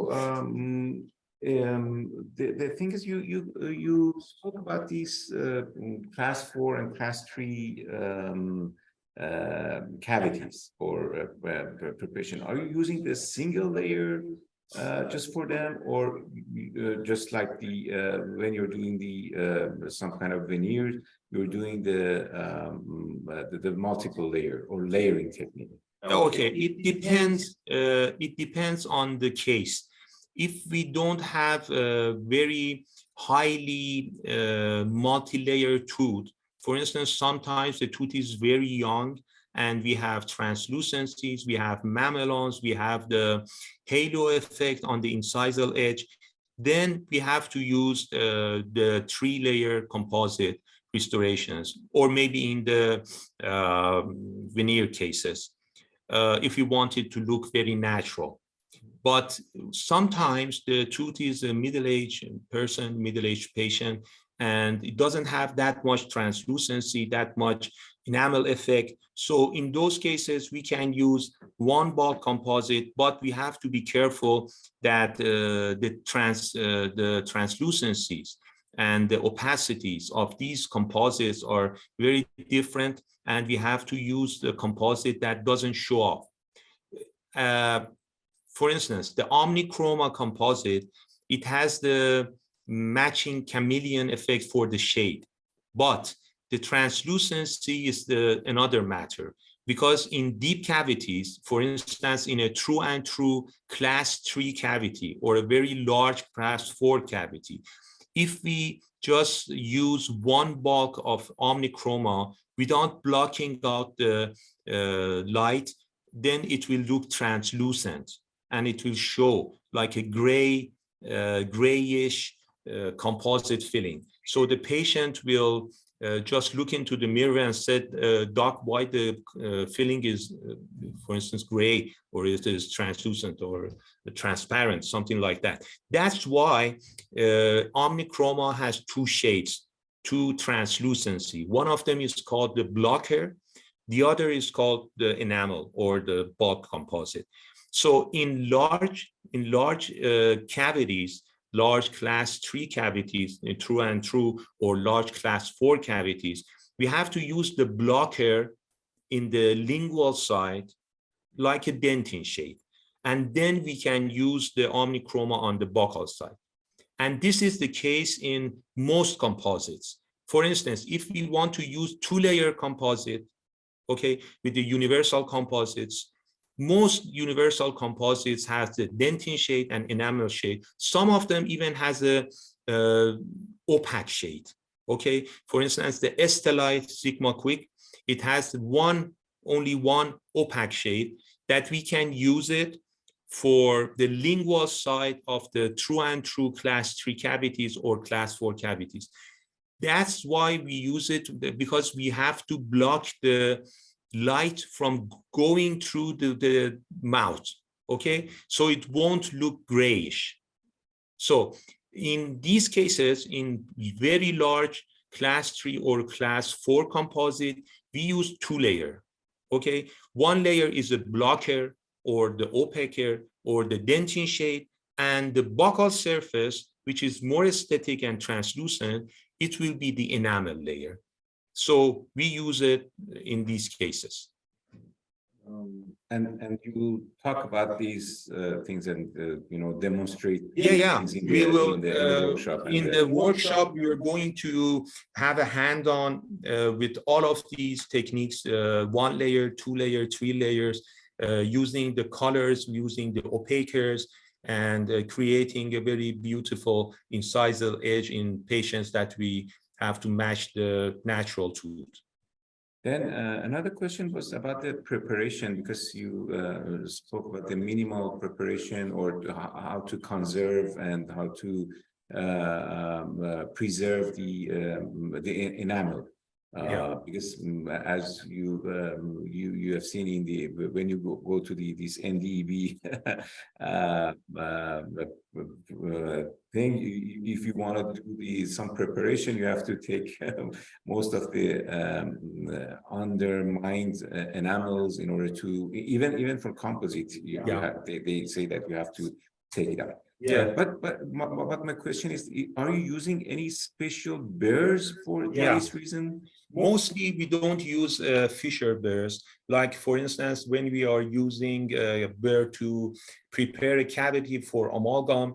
the thing is, you spoke about these class 4 and class 3 cavities for preparation. Are you using the single layer just for them, or just like the when you're doing the some kind of veneer, you're doing the multiple layer or layering technique? Okay, it depends. It depends on the case. If we don't have a very highly multi-layer tooth, for instance, sometimes the tooth is very young and we have translucencies, we have mamelons, we have the halo effect on the incisal edge, then we have to use the 3-layer composite restorations, or maybe in the veneer cases, if you want it to look very natural. But sometimes the tooth is a middle-aged person, middle-aged patient, and it doesn't have that much translucency, that much enamel effect. So in those cases, we can use one bulk composite, but we have to be careful that the translucencies and the opacities of these composites are very different, and we have to use the composite that doesn't show off. For instance, the omnichroma composite, it has the matching chameleon effect for the shade, but the translucency is another matter, because in deep cavities, for instance, in a true and true class 3 cavity or a very large class 4 cavity, if we just use one bulk of omnichroma without blocking out the light, then it will look translucent and it will show like a grayish composite filling. So the patient will just look into the mirror and said, Doc, why the filling is, for instance, gray, or it is translucent or transparent, something like that. That's why omnichroma has 2 shades, 2 translucency. One of them is called the blocker. The other is called the enamel or the bulk composite. So in large cavities, large class 3 cavities, true and true, or large class 4 cavities, we have to use the blocker in the lingual side like a dentin shade. And then we can use the omnichroma on the buccal side. And this is the case in most composites. For instance, if we want to use 2-layer composite, okay, with the universal composites, most universal composites has the dentin shade and enamel shade. Some of them even has a opaque shade. Okay, for instance, the Estelite Sigma Quick, it has only one opaque shade that we can use it for the lingual side of the true and true class 3 cavities or class 4 cavities. That's why we use it, because we have to block the light from going through the mouth, okay? So it won't look grayish. So in these cases, in very large class 3 or class 4 composite, we use 2-layer, okay? 1 layer is a blocker or the opaquer or the dentin shade, and the buccal surface which is more aesthetic and translucent, it will be the enamel layer. So we use it in these cases. And you will talk about these things and demonstrate Yeah. things We will in the workshop. In the workshop, we are going to have a hand-on with all of these techniques: 1 layer, 2 layer, 3 layers, using the colors, using the opacers, and creating a very beautiful incisal edge in patients that we have to match the natural tooth. Then another question was about the preparation, because you spoke about the minimal preparation, or how to conserve and how to preserve the enamel. Because as you have seen in when you go to these NDEB thing, if you want to do some preparation, you have to take most of the undermined enamels in order to even for composite. They say that you have to take it out. But my question is, are you using any special burrs for this reason? Mostly we don't use Fisher burrs. Like, for instance, when we are using a burr to prepare a cavity for amalgam,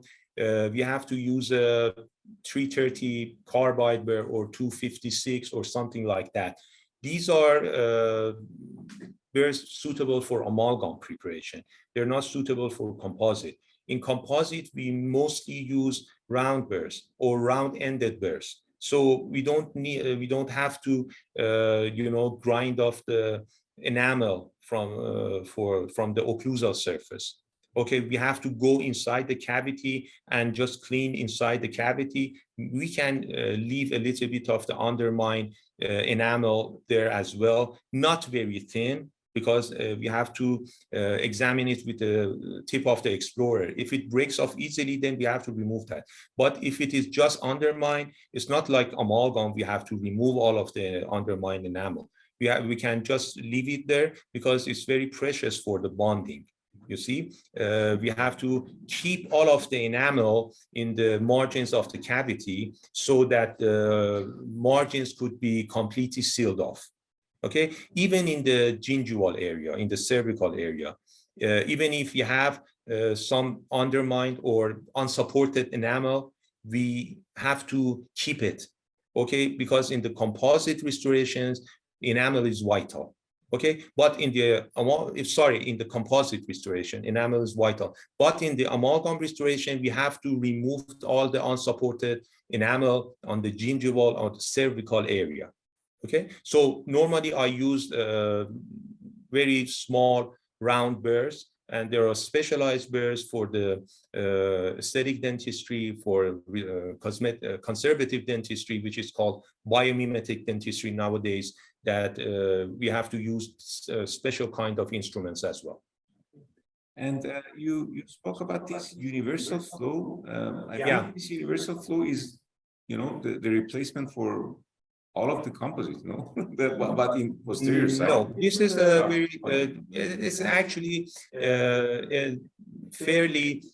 we have to use a 330 carbide burr or 256 or something like that. These are burrs suitable for amalgam preparation. They're not suitable for composite. In composite, we mostly use round burrs or round-ended burrs. So we don't have to, grind off the enamel from the occlusal surface. Okay, we have to go inside the cavity and just clean inside the cavity. We can leave a little bit of the undermined enamel there as well, not very thin, because we have to examine it with the tip of the explorer. If it breaks off easily, then we have to remove that. But if it is just undermined, it's not like amalgam. We have to remove all of the undermined enamel. We can just leave it there because it's very precious for the bonding. You see, we have to keep all of the enamel in the margins of the cavity so that the margins could be completely sealed off. Okay, even in the gingival area, in the cervical area, even if you have some undermined or unsupported enamel, we have to keep it. Okay, because in the composite restorations, enamel is vital. Okay, but in the in the composite restoration, enamel is vital. But in the amalgam restoration, we have to remove all the unsupported enamel on the gingival or the cervical area. Okay, so normally I use very small round burrs, and there are specialized burrs for the aesthetic dentistry, for conservative dentistry, which is called biomimetic dentistry nowadays, that we have to use special kind of instruments as well. And you spoke about this universal flow. I think this universal flow is, the replacement for all of the composites, no? But in posterior side. No, this is a very, it's actually a fairly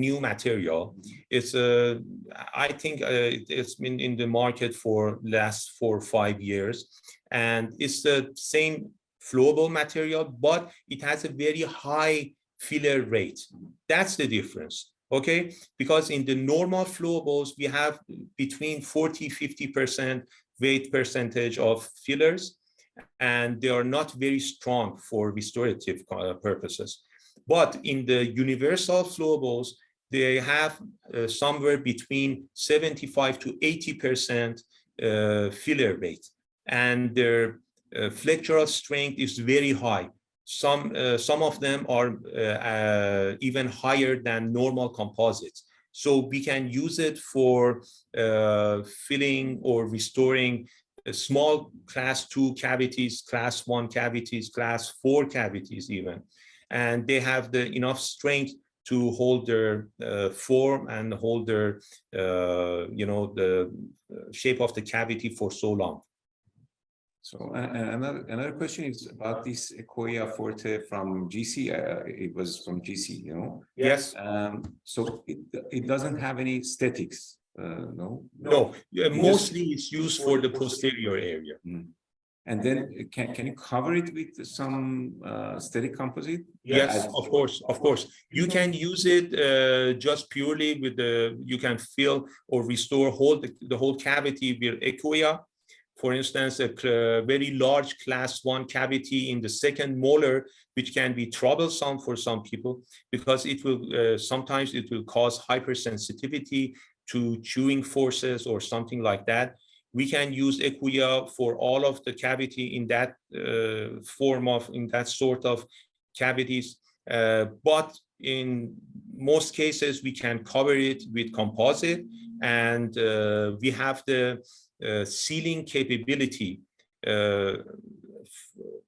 new material. It's I think it's been in the market for last 4 or 5 years, and it's the same flowable material, but it has a very high filler rate. That's the difference. Okay, because in the normal flowables, we have between 40–50% weight percentage of fillers, and they are not very strong for restorative purposes. But in the universal flowables, they have somewhere between 75–80% filler rate, and their flexural strength is very high. Some of them are even higher than normal composites. So we can use it for filling or restoring small class 2 cavities, class 1 cavities, class 4 cavities even. And they have enough strength to hold their form and hold their, the shape of the cavity for so long. So another question is about this Equoia Forte from GC. It was from GC, you know. Yes. So it doesn't have any statics, no. No, mostly it's used for the posterior area. And then can you cover it with some static composite? Yes, of course. You can use it just purely with you can fill or restore the whole cavity with Equoia. For instance, a very large class 1 cavity in the second molar, which can be troublesome for some people because it will sometimes it will cause hypersensitivity to chewing forces or something like that. We can use Equoia for all of the cavity in that in that sort of cavities. But in most cases, we can cover it with composite, and we have the sealing capability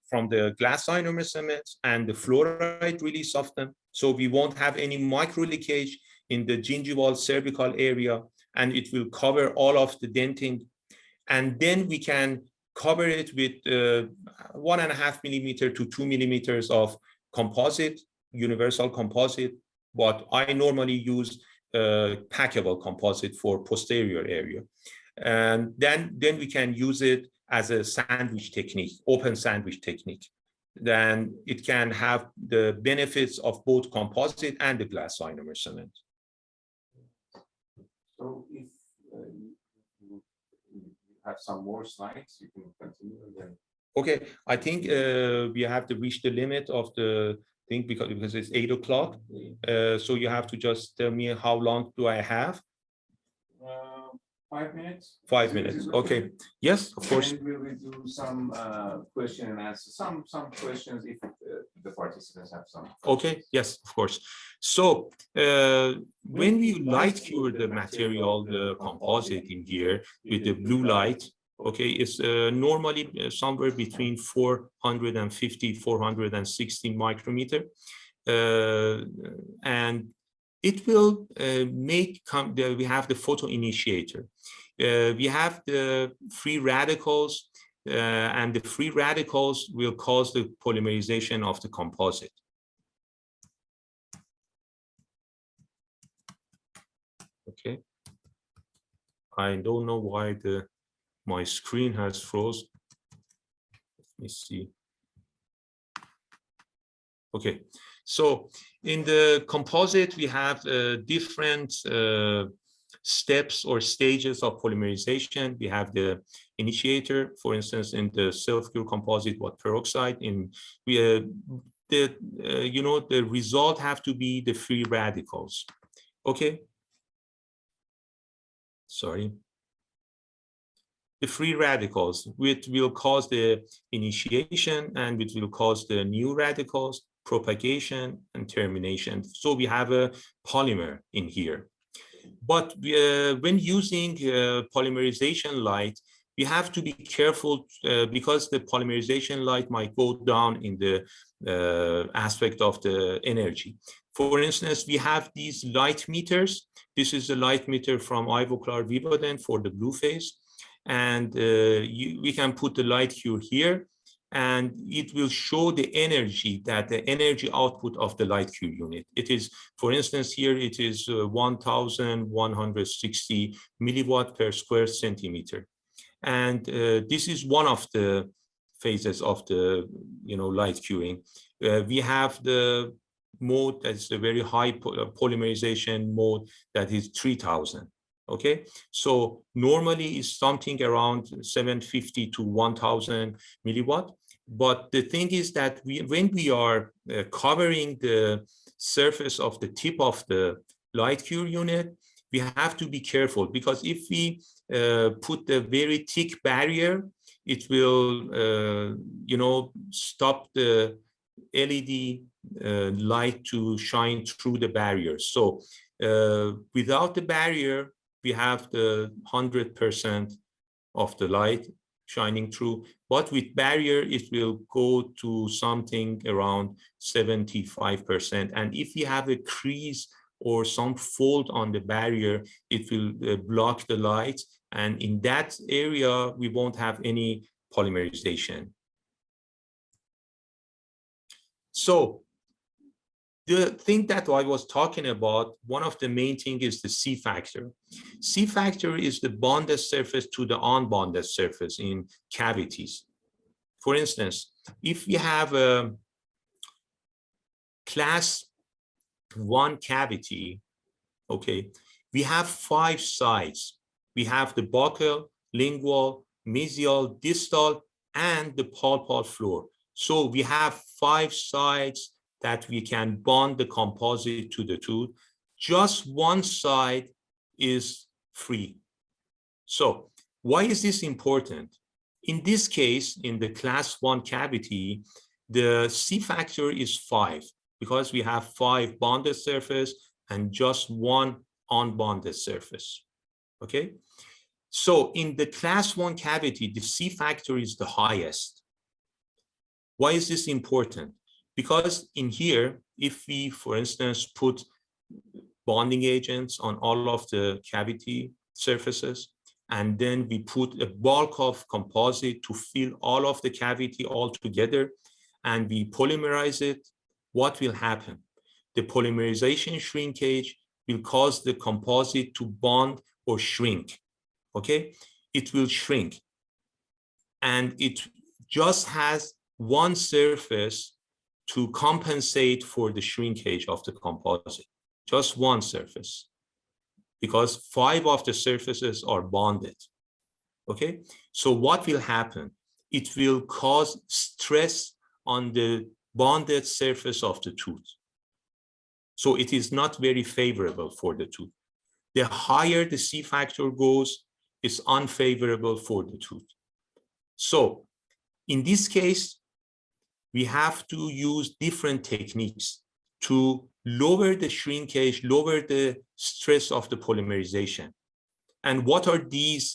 from the glass ionomer cements and the fluoride release of them. So we won't have any micro leakage in the gingival cervical area, and it will cover all of the denting. And then we can cover it with 1.5 millimeter to 2 millimeters of composite, universal composite, but I normally use packable composite for posterior area. And then we can use it as a sandwich technique, open sandwich technique. Then it can have the benefits of both composite and the glass ionomer cement. So if you have some more slides, you can continue and then. Okay, I think we have to reach the limit of the thing because it's 8 o'clock. So you have to just tell me how long do I have? 5 minutes. 5 minutes. Okay. Yes, of course. And we will do some question and answer. Some questions if the participants have some. Okay. Yes, of course. So when we light cure the material, the composite in here with the blue light, okay, it's normally somewhere between 450, 460 micrometer. And it will we have the photo initiator. We have the free radicals, and the free radicals will cause the polymerization of the composite. Okay. I don't know why my screen has froze. Let me see. Okay, so in the composite, we have different steps or stages of polymerization. We have the initiator, for instance, in the self-cure composite, what peroxide. The result have to be the free radicals. Okay. Sorry. The free radicals, which will cause the initiation and which will cause the new radicals, propagation and termination. So we have a polymer in here. But when using polymerization light, we have to be careful because the polymerization light might go down in the aspect of the energy. For instance, we have these light meters. This is the light meter from Ivoclar Vivoden for the blue phase. And we can put the light cure here, and it will show the energy output of the light cure unit. It is, for instance, here it is 1,160 milliwatt per square centimeter. And this is one of the phases of the light curing. We have the mode that's a very high polymerization mode that is 3,000. Okay, so normally it's something around 750 to 1,000 milliwatt. But the thing is that when we are covering the surface of the tip of the light cure unit, we have to be careful because if we put a very thick barrier, it will, stop the LED light to shine through the barrier. So without the barrier, we have the 100% of the light shining through, but with barrier, it will go to something around 75%. And if we have a crease or some fold on the barrier, it will block the light. And in that area, we won't have any polymerization. So the thing that I was talking about, one of the main thing is the C factor. C factor is the bonded surface to the unbonded surface in cavities. For instance, if we have a class 1 cavity, okay, we have 5 sides. We have the buccal, lingual, mesial, distal, and the pulpal floor. So we have 5 sides that we can bond the composite to the tooth. Just one side is free. So why is this important? In this case, in the class 1 cavity, the C factor is 5 because we have 5 bonded surface and just 1 unbonded surface, okay? So in the class 1 cavity, the C factor is the highest. Why is this important? Because in here, if we, for instance, put bonding agents on all of the cavity surfaces, and then we put a bulk of composite to fill all of the cavity all together, and we polymerize it, what will happen? The polymerization shrinkage will cause the composite to bond or shrink, okay? It will shrink, and it just has one surface to compensate for the shrinkage of the composite, just one surface, because 5 of the surfaces are bonded, okay? So what will happen? It will cause stress on the bonded surface of the tooth. So it is not very favorable for the tooth. The higher the C factor goes, it's unfavorable for the tooth. So in this case, we have to use different techniques to lower the shrinkage, lower the stress of the polymerization. And what are these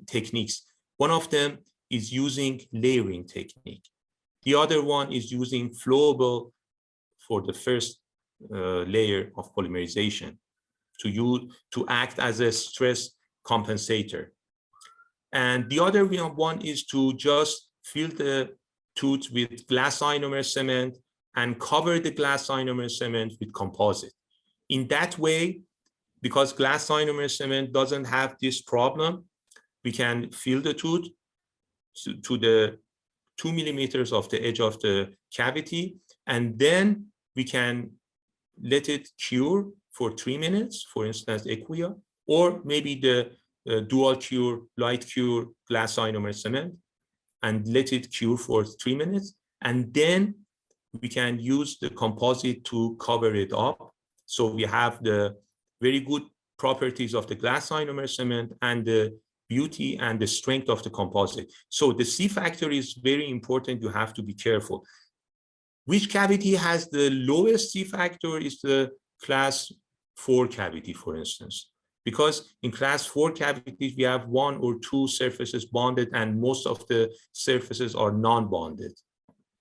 techniques? One of them is using layering technique. The other one is using flowable for the first layer of polymerization to act as a stress compensator. And the other one is to just fill the tooth with glass ionomer cement and cover the glass ionomer cement with composite. In that way, because glass ionomer cement doesn't have this problem, we can fill the tooth to the 2 millimeters of the edge of the cavity, and then we can let it cure for 3 minutes, for instance, Equia, or maybe the dual cure, light cure glass ionomer cement, and let it cure for 3 minutes. And then we can use the composite to cover it up. So we have the very good properties of the glass ionomer cement and the beauty and the strength of the composite. So the C factor is very important. You have to be careful. Which cavity has the lowest C factor is the class 4 cavity, for instance. Because in class 4 cavities, we have 1 or 2 surfaces bonded and most of the surfaces are non-bonded,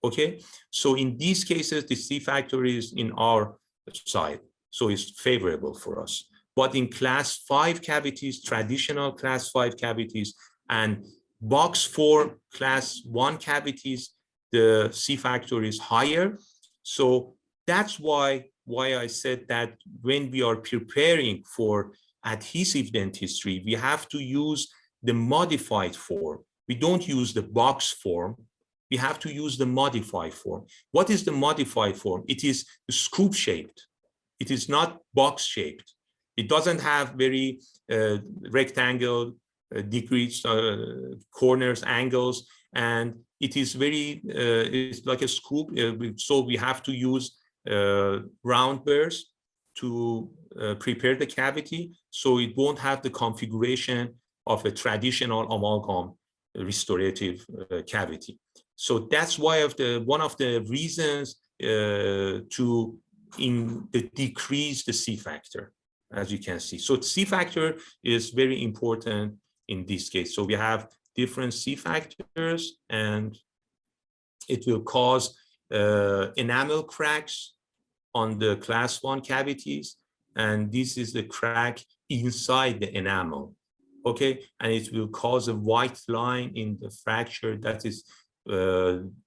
okay? So in these cases, the C factor is in our side, so it's favorable for us. But in class 5 cavities, traditional class 5 cavities, and box 4 class 1 cavities, the C factor is higher. So that's why I said that when we are preparing for adhesive dentistry, we have to use the modified form. We don't use the box form. We have to use the modified form. What is the modified form? It is scoop shaped. It is not box shaped. It doesn't have very rectangle, degrees, corners, angles, and it is very, it's like a scoop. So we have to use round burrs to prepare the cavity, so it won't have the configuration of a traditional amalgam restorative cavity. So that's why one of the reasons to decrease the C factor, as you can see. So C factor is very important in this case. So we have different C factors, and it will cause enamel cracks on the class 1 cavities, and this is the crack inside the enamel, okay? And it will cause a white line in the fracture. That is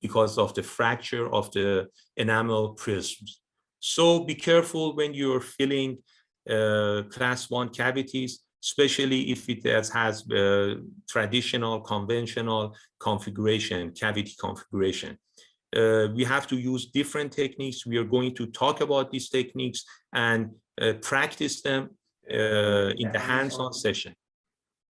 because of the fracture of the enamel prisms. So be careful when you're filling class 1 cavities, especially if it has traditional, conventional configuration, cavity configuration. We have to use different techniques. We are going to talk about these techniques and practice them in the hands-on session.